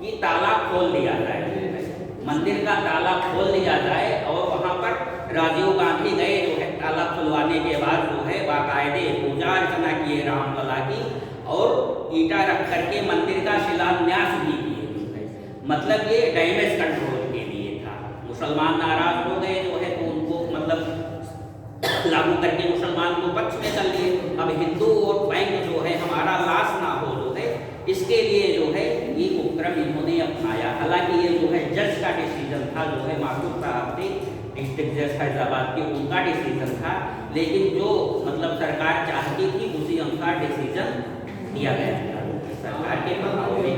कि ताला खोल दिया जाए, मंदिर का ताला खोल दिया जाए, और वहां पर राजीव गांधी गए जो है ताला खुलवाने के बाद जो है बाकायदे पूजा अर्चना किए रामलला की और ईंटा रख करके मंदिर का शिलान्यास भी किए। मतलब ये डैमेज कंट्रोल के लिए था। मुसलमान नाराज हो गए जो है तो उनको मतलब लागू करके मुसलमान को पक्ष में कर लिए। अब हिंदू वोट बैंक जो है हमारा लाश ना हो जो है इसके लिए जो है ये उपक्रम इन्होंने अपनाया। हालांकि ये जो है जज का डिसीजन था, जो है मासूद साहब थे डिस्ट्रिक्ट जज फैजाबाद के, उनका डिसीजन था। लेकिन जो मतलब सरकार चाहती थी उसी अनुसार डिसीजन दिया गया था सरकार के प्रभाव में।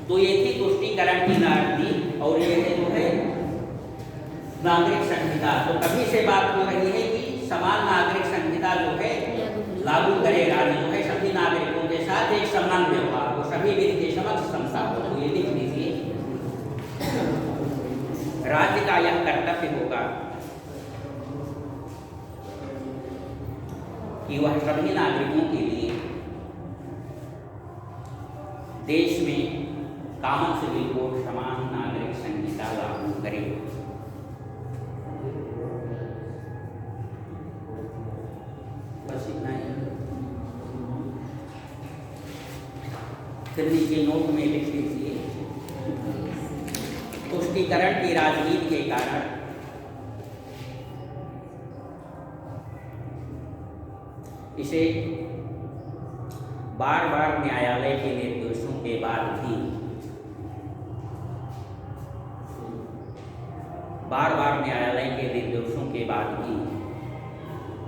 तो ये थी तुष्टिकरण की नीति और ये है जो है नागरिक संहिता। तो कभी से बात हो रही है कि समान नागरिक संहिता जो है लागू करे राज्य जो है सभी नागरिकों के साथ एक समान व्यवहार हो, सभी विधि के समक्ष समता हो। तो ये लिख लीजिए, राज्य का यह कर्तव्य होगा कि वह सभी नागरिकों के लिए देश में कॉमन सिविल कोड समान नागरिक संहिता लागू करे। बस इतना ही। फिर नीचे नोट में लिख लीजिए, तुष्टिकरण की राजनीति के कारण इसे बार बार न्यायालय के निर्देशों के बाद भी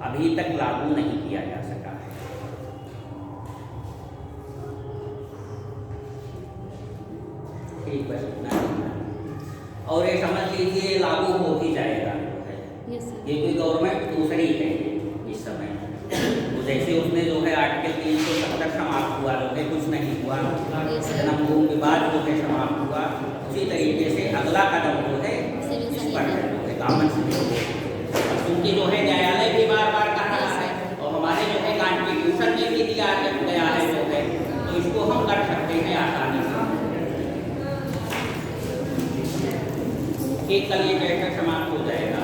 अभी तक लागू नहीं किया जा सका है। ठीक, बस इतना ही। और ये समझ लीजिए लागू हो ही जाएगा। ये कोई गवर्नमेंट दूसरी है इस समय। तो जैसे उसने जो है आर्टिकल 370 समाप्त हुआ, जो है कुछ नहीं हुआ, जन्म भूमि विवाद जो है समाप्त हुआ, उसी तरीके से अगला कदम जो है इस पर जो है कॉमन सिविल, क्योंकि जो है न्यायालय भी बार बार कह रहा है और हमारे जो है कॉन्स्टिट्यूशन में भी दिया गया है जो है, तो इसको हम कर सकते हैं आसानी से। एक कल ये बैठक समाप्त हो जाएगा।